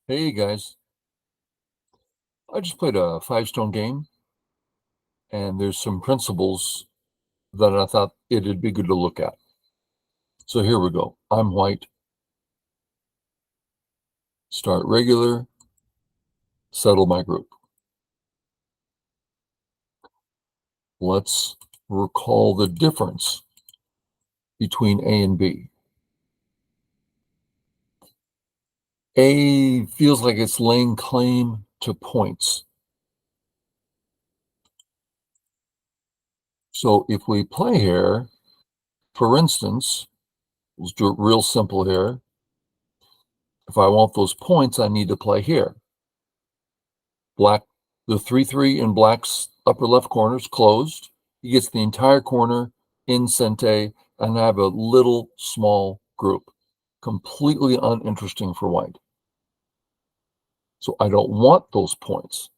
Hey guys, I just played a five-stone game, and there's some principles that I thought it'd be good to look at. So here we go. I'm white. Start regular, settle my group. Let's recall the difference between A and B. A feels like it's laying claim to points. So if we play here, for instance, let's do it real simple here. If I want those points, I need to play here. Black, the 3-3 in black's upper left corner is closed. He gets the entire corner in Sente, and I have a little small group. Completely uninteresting for white. So I don't want those points.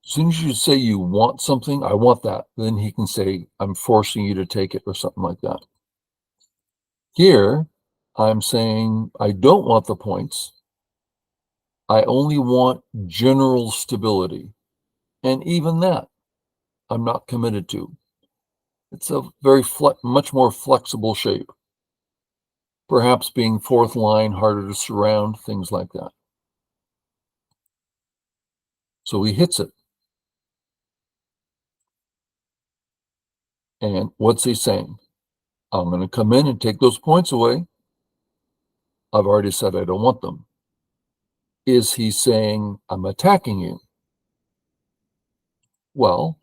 As soon as you say you want something, I want that, then he can say, I'm forcing you to take it or something like that. Here, I'm saying I don't want the points. I only want general stability. And even that, I'm not committed to. It's a very much more flexible shape. Perhaps being fourth line, harder to surround, things like that. So he hits it. And what's he saying? I'm going to come in and take those points away. I've already said I don't want them. Is he saying I'm attacking you? Well,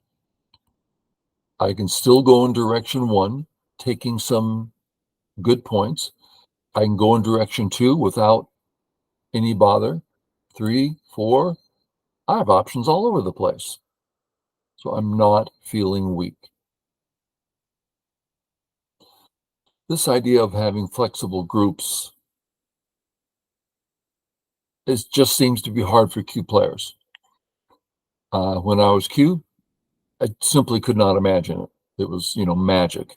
I can still go in direction one, taking some good points. I can go in direction two without any bother. 3, 4. I have options all over the place. So I'm not feeling weak. This idea of having flexible groups just seems to be hard for Q players. When I was Q, I simply could not imagine it. It was, magic.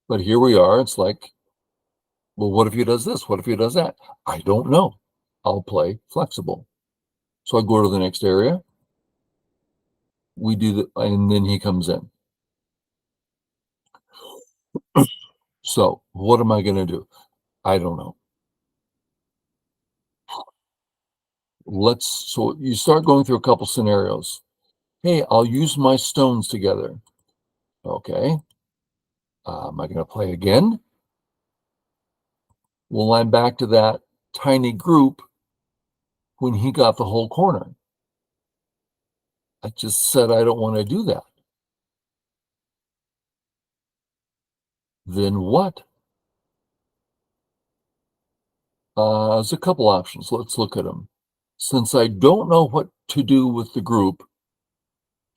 But here we are. It's like, well, what if he does this? What if he does that? I don't know. I'll play flexible. So I go to the next area. We do the, and then he comes in. So what am I going to do? I don't know. So you start going through a couple scenarios. Hey, I'll use my stones together. Okay. Am I going to play again? Well, I'm back to that tiny group when he got the whole corner. I just said I don't want to do that. Then what? There's a couple options. Let's look at them. Since I don't know what to do with the group,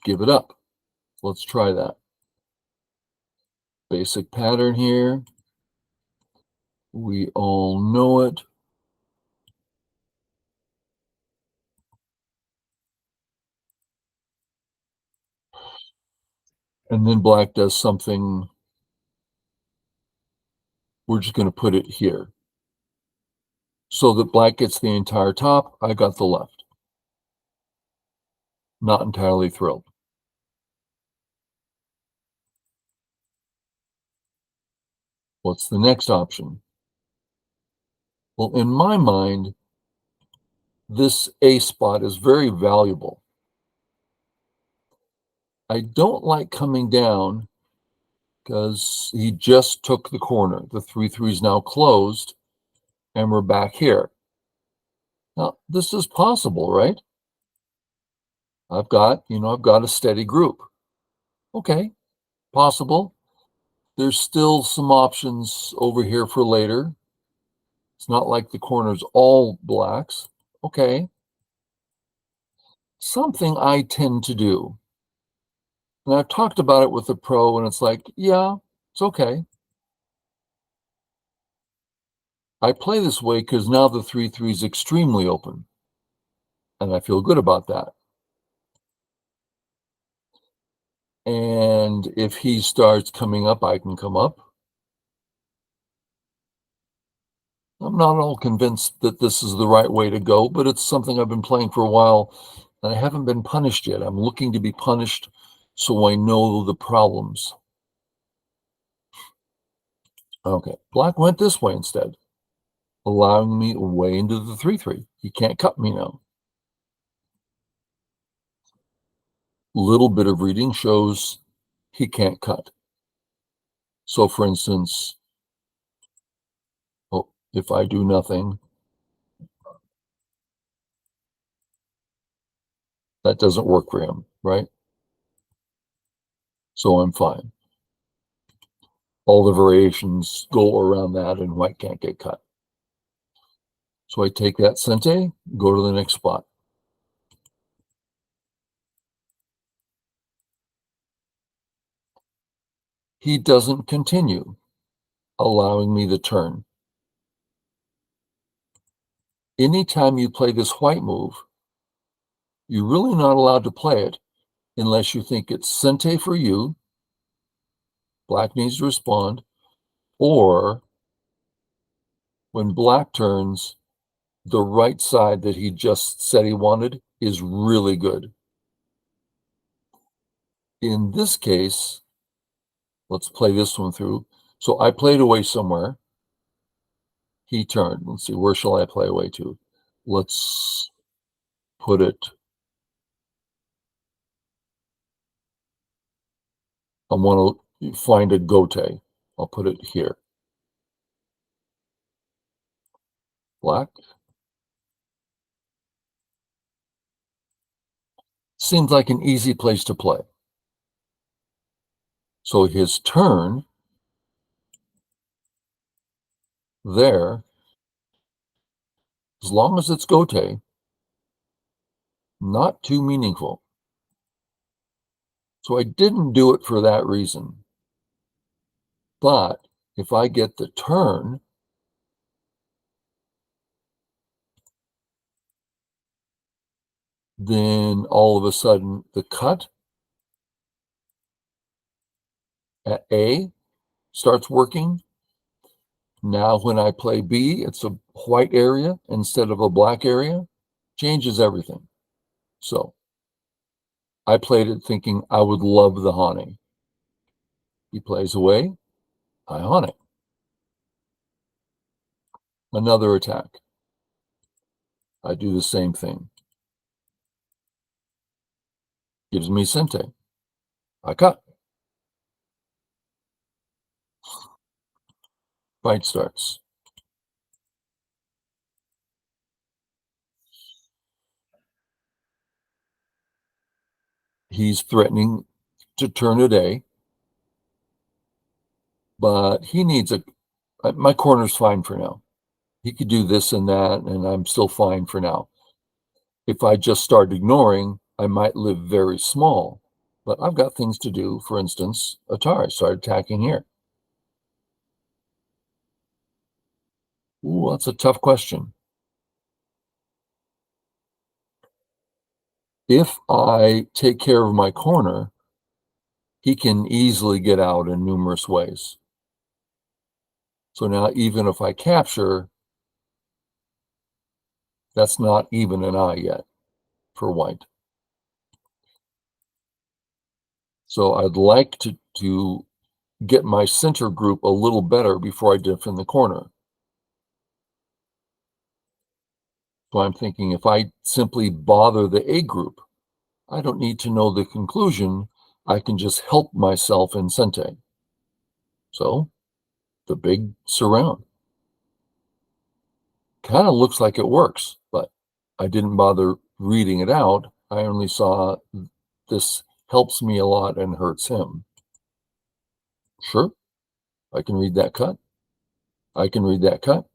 give it up. Let's try that. Basic pattern here. We all know it. And then black does something. We're just going to put it here. So that black gets the entire top, I got the left. Not entirely thrilled. What's the next option? Well, in my mind, this A spot is very valuable. I don't like coming down because he just took the corner. The 3-3 is now closed, and we're back here. Now, this is possible, right? I've got a steady group. Okay, possible. There's still some options over here for later. It's not like the corner's all blacks. Okay. Something I tend to do. And I've talked about it with a pro, and it's like, yeah, it's okay. I play this way because now the 3-3 is extremely open. And I feel good about that. And if he starts coming up, I can come up. I'm not all convinced that this is the right way to go, but it's something I've been playing for a while, and I haven't been punished yet. I'm looking to be punished so I know the problems. Okay, black went this way instead, allowing me way into the 3-3. He can't cut me now. Little bit of reading shows he can't cut. So for instance, if I do nothing, that doesn't work for him, right? So I'm fine. All the variations go around that and white can't get cut. So I take that sente, go to the next spot. He doesn't continue, allowing me the turn. Anytime you play this white move, you're really not allowed to play it unless you think it's sente for you, black needs to respond, or when black turns, the right side that he just said he wanted is really good. In this case, let's play this one through. So I played away somewhere. He turned. Let's see, where shall I play away to? Let's put it. I want to find a gote. I'll put it here. Black. Seems like an easy place to play. So his turn there, as long as it's gote, not too meaningful. So I didn't do it for that reason. But if I get the turn, then all of a sudden the cut at A starts working. Now when I play B, it's a white area instead of a black area. Changes everything. So I played it thinking I would love the Hane. He plays away, I Hane. Another attack. I do the same thing. Gives me sente. I cut. Fight starts. He's threatening to turn it A, but he needs my corner's fine for now. He could do this and that, and I'm still fine for now. If I just start ignoring, I might live very small, but I've got things to do. For instance, Atari started attacking here. Ooh, that's a tough question. If I take care of my corner, he can easily get out in numerous ways. So now even if I capture, that's not even an I yet for white. So I'd like to get my center group a little better before I defend the corner. So I'm thinking if I simply bother the A group, I don't need to know the conclusion. I can just help myself in sente. So the big surround. Kind of looks like it works, but I didn't bother reading it out. I only saw this helps me a lot and hurts him. Sure, I can read that cut. I can read that cut.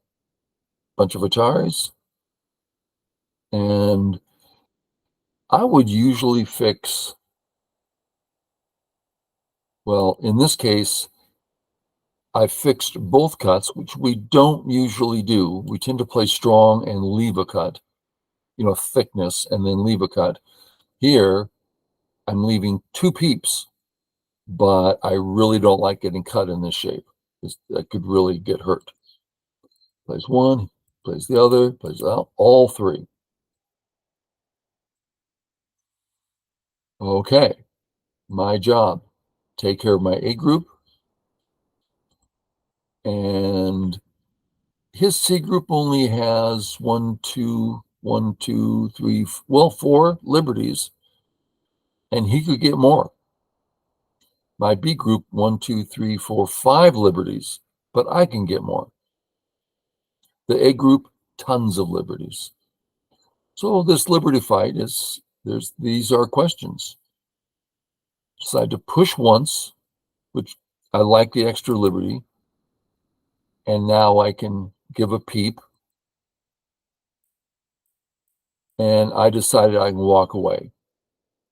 Bunch of Ataris. And I would usually fix, well, in this case, I fixed both cuts, which we don't usually do. We tend to play strong and leave a cut, thickness and then leave a cut. Here, I'm leaving two peeps, but I really don't like getting cut in this shape. That could really get hurt. Plays one, plays the other, plays out, all three. Okay, my job, take care of my A group, and his C group only has one, two, three, well, four liberties, and he could get more. My B group, one, two, three, four, five liberties, but I can get more. The A group, tons of liberties. So this liberty fight these are questions. Decide to push once, which I like the extra liberty, and now I can give a peep. And I decided I can walk away.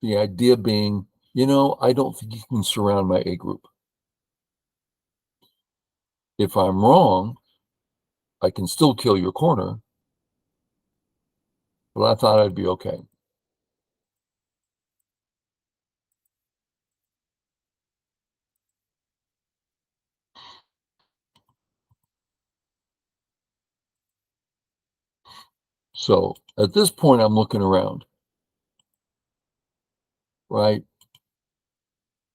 The idea being, I don't think you can surround my A group. If I'm wrong, I can still kill your corner, but I thought I'd be okay. So at this point, I'm looking around, right?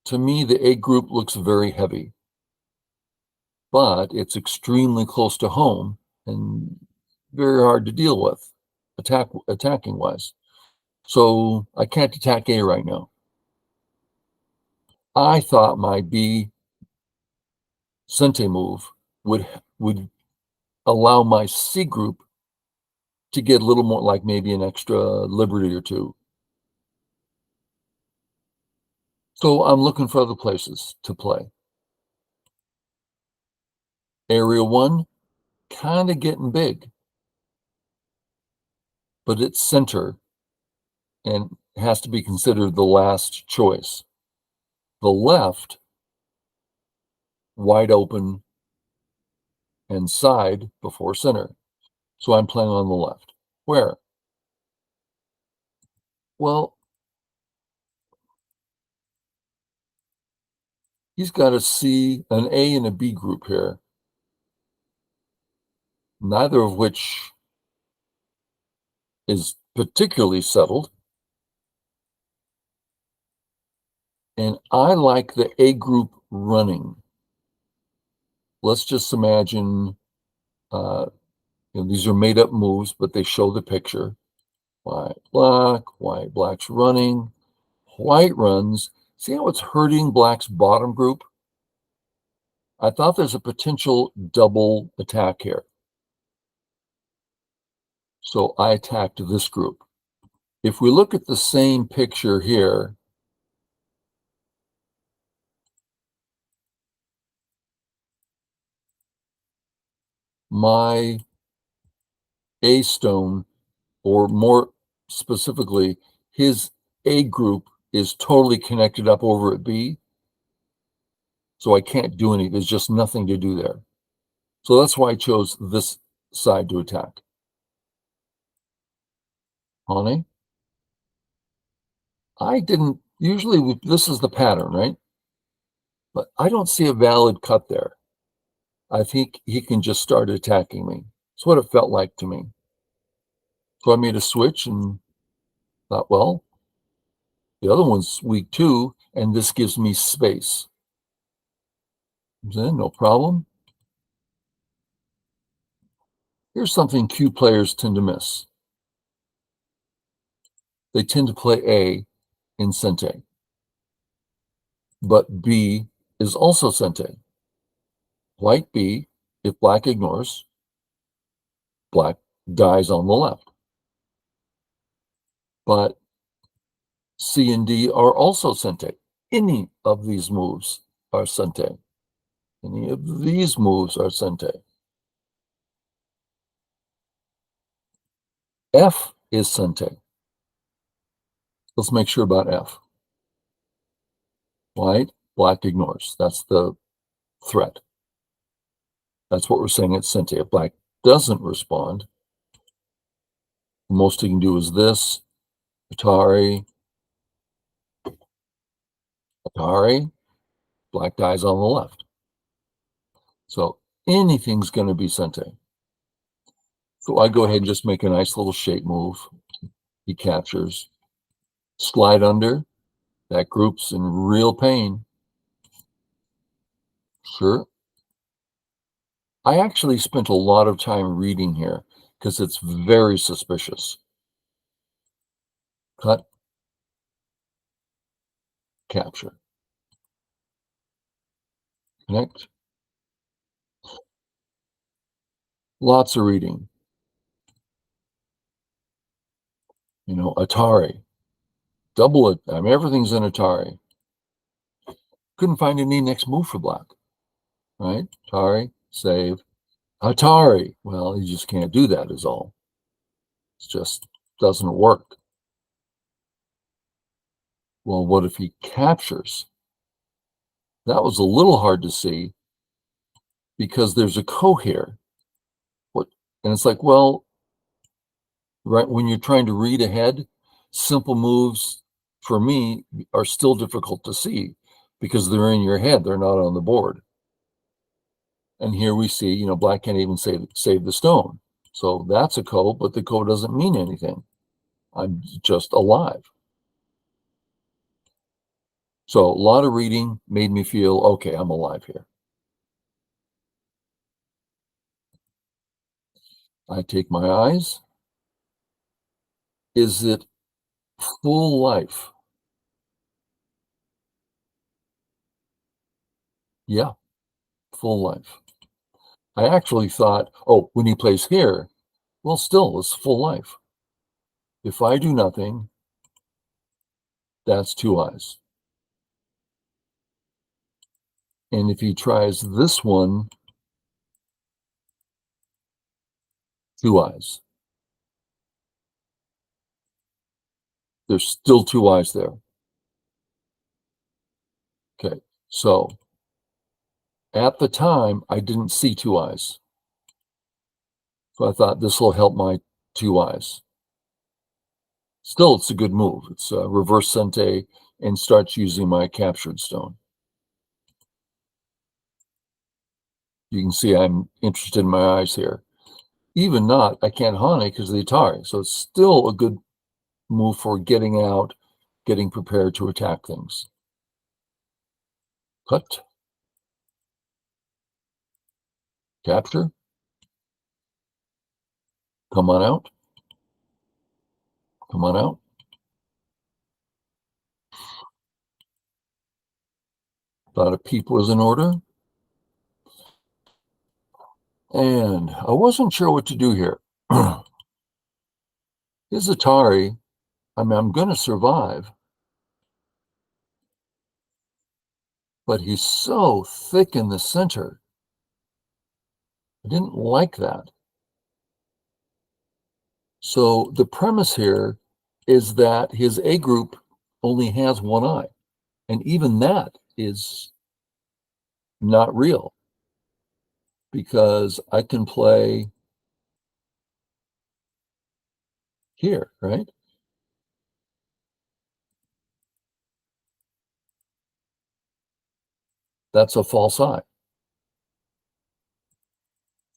To me, the A group looks very heavy, but it's extremely close to home and very hard to deal with, attacking wise. So I can't attack A right now. I thought my B Sente move would allow my C group to get a little more, like maybe an extra liberty or two. So I'm looking for other places to play. Area 1, kind of getting big, but it's center and has to be considered the last choice. The left, wide open and side before center. So I'm playing on the left. Where? Well, he's got a C, an A, and a B group here, neither of which is particularly settled. And I like the A group running. Let's just imagine these are made up moves, but they show the picture. White, black's running, white runs. See how it's hurting black's bottom group? I thought there's a potential double attack here. So I attacked this group. If we look at the same picture here, my A stone, or more specifically, his A group is totally connected up over at B. So I can't do any. There's just nothing to do there. So that's why I chose this side to attack. Honey, I didn't, usually this is the pattern, right? But I don't see a valid cut there. I think he can just start attacking me. That's what it felt like to me. So I made a switch and thought, well, the other one's weak too, and this gives me space. Then no problem. Here's something Q players tend to miss. They tend to play A in Sente, but B is also Sente. White B, if black ignores, black dies on the left. But C and D are also Sente. Any of these moves are Sente. Any of these moves are Sente. F is Sente. Let's make sure about F. White, black ignores. That's the threat. That's what we're saying at Sente. If black doesn't respond, the most he can do is this. Atari. Black dies on the left. So anything's going to be Sente. So I go ahead and just make a nice little shape move. He captures. Slide under. That group's in real pain. Sure. I actually spent a lot of time reading here because it's very suspicious. Cut, capture, connect. Lots of reading. You know, Atari. Double it. I mean, everything's in Atari. Couldn't find any next move for black, right? Atari, save. Atari. Well, you just can't do that is all. It just doesn't work. Well, what if he captures? That was a little hard to see because there's a ko here. What? And it's like, well, right when you're trying to read ahead, simple moves for me are still difficult to see because they're in your head. They're not on the board. And here we see, you know, black can't even save the stone. So that's a ko, but the ko doesn't mean anything. I'm just alive. So a lot of reading made me feel, okay, I'm alive here. I take my eyes. Is it full life? Yeah, full life. I actually thought, oh, when he plays here, well, still, it's full life. If I do nothing, that's two eyes. And if he tries this one, two eyes. There's still two eyes there. Okay, so at the time, I didn't see two eyes. So I thought this will help my two eyes. Still, it's a good move. It's a reverse sente and starts using my captured stone. You can see I'm interested in my eyes here. Even not, I can't hane because of the Atari. So it's still a good move for getting out, getting prepared to attack things. Cut. Capture. Come on out. Come on out. Thought a peep was in order. And I wasn't sure what to do here. His Atari, I mean, I'm going to survive, but he's so thick in the center. I didn't like that. So the premise here is that his A group only has one eye. And even that is not real because I can play here, right? That's a false eye.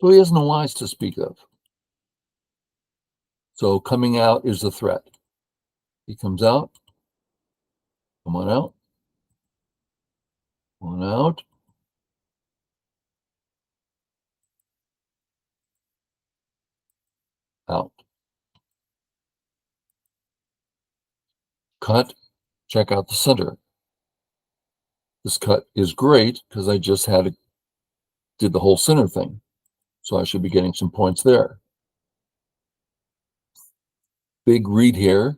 So he has no eyes to speak of. So coming out is a threat. He comes out. Come on out. Come on out. Out. Cut. Check out the center. This cut is great because I just did the whole center thing. So I should be getting some points there. Big read here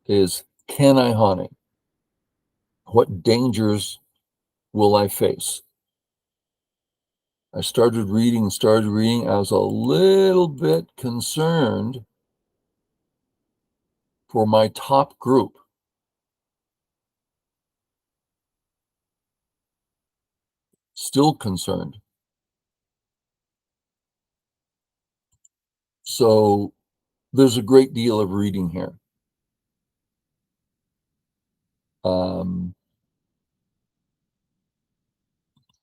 is, can I hane? What dangers will I face? I started reading. I was a little bit concerned for my top group. Still concerned. So there's a great deal of reading here.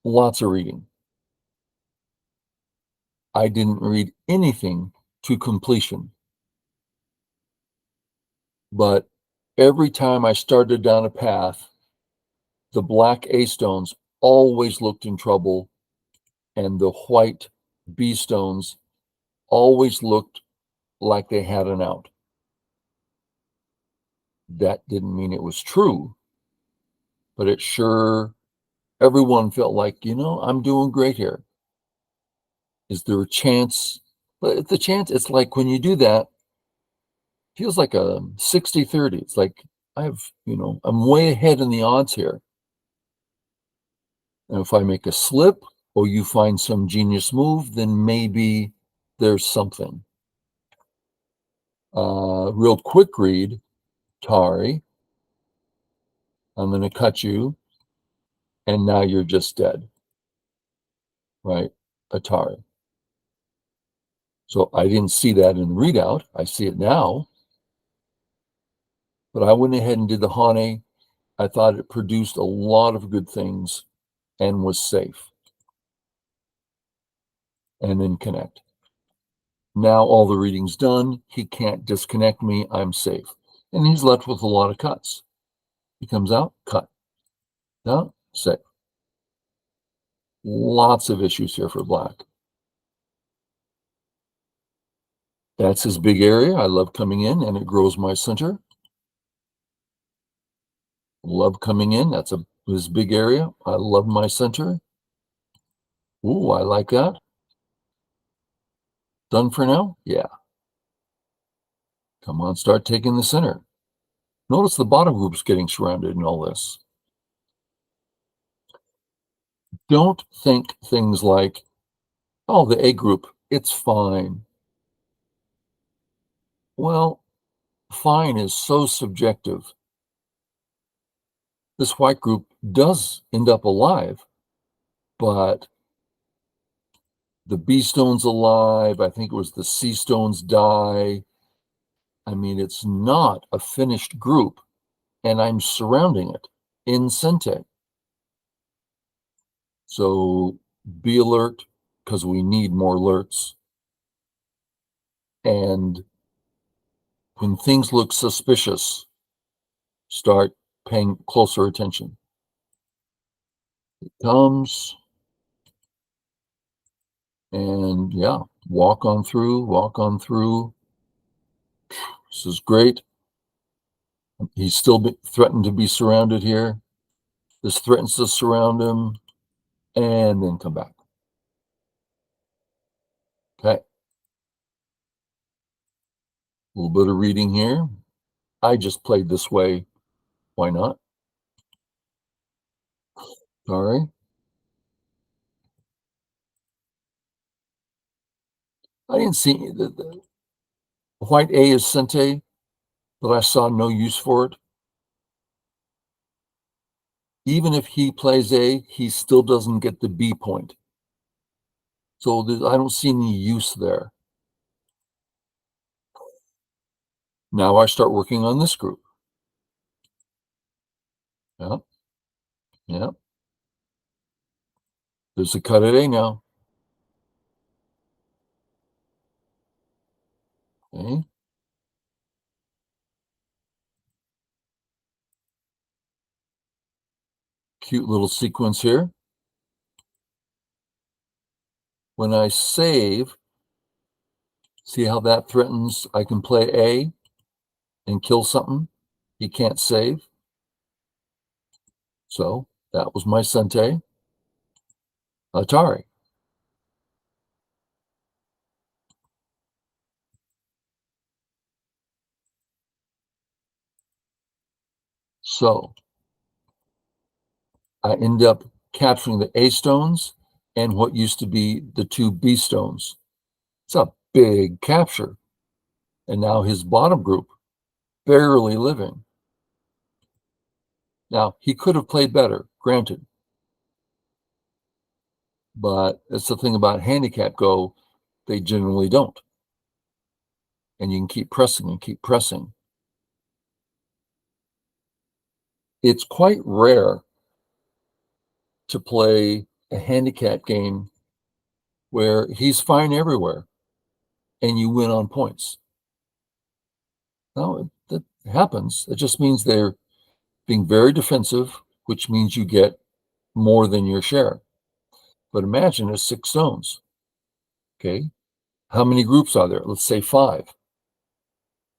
Lots of reading. I didn't read anything to completion. But every time I started down a path, the black A stones always looked in trouble, and the white B stones always looked like they had an out. That didn't mean it was true, but it sure, everyone felt like, I'm doing great here. Is there a chance? But the chance, it's like when you do that, feels like a 60-30. It's like I'm way ahead in the odds here. And if I make a slip or you find some genius move, then maybe there's something. Real quick read, Tari. I'm going to cut you, and now you're just dead. Right? Atari. So I didn't see that in the readout. I see it now. But I went ahead and did the Hane. I thought it produced a lot of good things and was safe. And then connect. Now all the reading's done. He can't disconnect me. I'm safe. And he's left with a lot of cuts. He comes out, cut. Now, safe. Lots of issues here for black. That's his big area. I love coming in, and it grows my center. Love coming in. That's his big area. I love my center. Ooh, I like that. Done for now? Yeah. Come on, start taking the center. Notice the bottom group's getting surrounded in all this. Don't think things like, oh, the A group, it's fine. Well, fine is so subjective. This white group does end up alive, but the B stone's alive. I think it was the C stones die. I mean, it's not a finished group, and I'm surrounding it in Sente. So be alert, because we need more alerts. And when things look suspicious, start paying closer attention. It comes, and yeah, walk on through, walk on through. This is great. He's still threatened to be surrounded here. This threatens to surround him, and then come back. Okay. A little bit of reading here. I just played this way. Why not? Sorry. I didn't see the white A is Sente, but I saw no use for it. Even if he plays A, he still doesn't get the B point. So I don't see any use there. Now I start working on this group. Yeah. Yeah. There's a cut at A now. Okay. Cute little sequence here. When I save, see how that threatens? I can play A and kill something. He can't save. So that was my Sente. Atari. So I end up capturing the A stones and what used to be the two B stones. It's a big capture. And now his bottom group, barely living. Now, he could have played better, granted. But that's the thing about handicap Go, they generally don't. And you can keep pressing and keep pressing. It's quite rare to play a handicap game where he's fine everywhere and you win on points. No, that happens. It just means they're being very defensive, which means you get more than your share. But imagine it's 6 stones. Okay. How many groups are there? Let's say 5.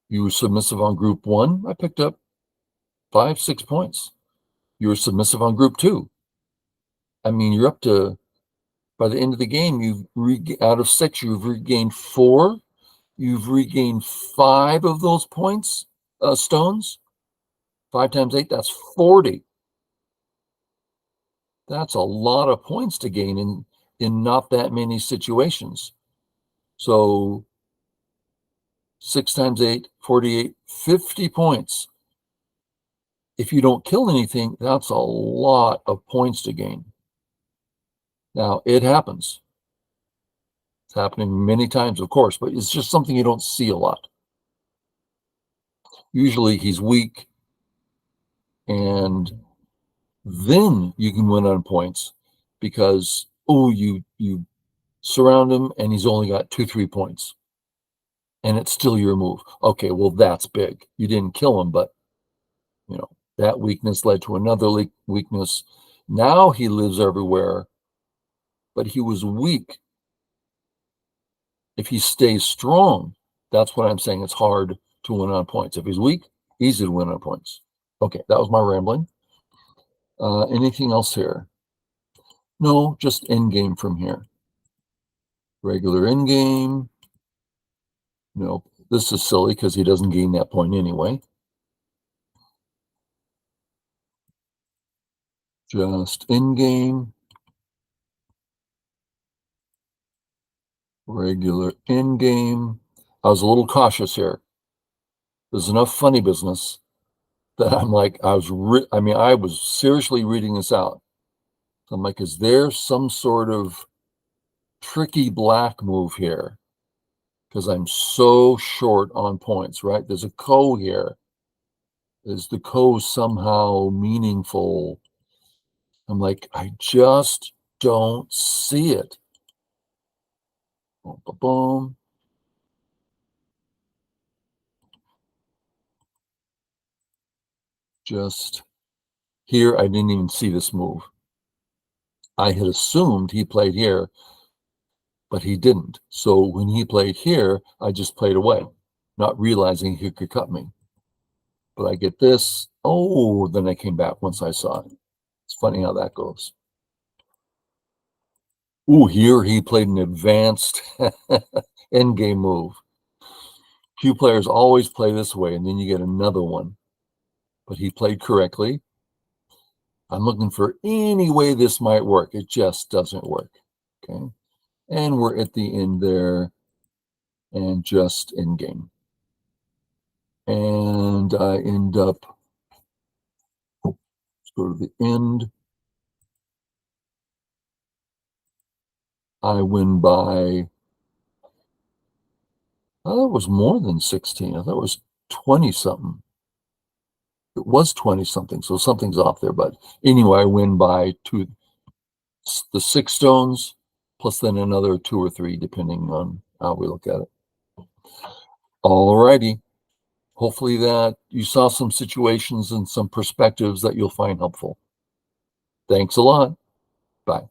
You were submissive on group 1. I picked up 5, 6 points. You were submissive on group 2. I mean, you're up to, by the end of the game, out of 6, you've regained 4. You've regained 5 of those points, stones. 5 times 8, that's 40. That's a lot of points to gain in not that many situations. So 6 times 8, 48, 50 points. If you don't kill anything, that's a lot of points to gain. Now, it happens. It's happening many times, of course, but it's just something you don't see a lot. Usually he's weak, and then you can win on points because, you surround him and he's only got 2, 3 points. And it's still your move. Okay, well, that's big. You didn't kill him, but, that weakness led to another weakness. Now he lives everywhere, but he was weak. If he stays strong, that's what I'm saying. It's hard to win on points. If he's weak, easy to win on points. Okay, that was my rambling. Anything else here? No, just end game from here. Regular end game. This is silly because he doesn't gain that point anyway. Just end game. Regular end game. I was a little cautious here. There's enough funny business that I'm like, I was seriously reading this out. So I'm like, is there some sort of tricky black move here? Because I'm so short on points, right? There's a ko here. Is the ko somehow meaningful? I'm like, I just don't see it. Boom, boom, boom. Just here, I didn't even see this move. I had assumed he played here, but he didn't. So when he played here, I just played away, not realizing he could cut me. But I get this. Oh, then I came back once I saw it. It's funny how that goes. Ooh, here he played an advanced endgame move. Few players always play this way, and then you get another one. But he played correctly. I'm looking for any way this might work. It just doesn't work. Okay. And we're at the end there, and just end game. And I end up, let's go to the end. I win by, I thought it was more than 16. I thought it was 20 something. It was 20 something, so something's off there. But anyway, I win by the 6 stones, plus then another 2 or 3, depending on how we look at it. All righty. Hopefully that you saw some situations and some perspectives that you'll find helpful. Thanks a lot. Bye.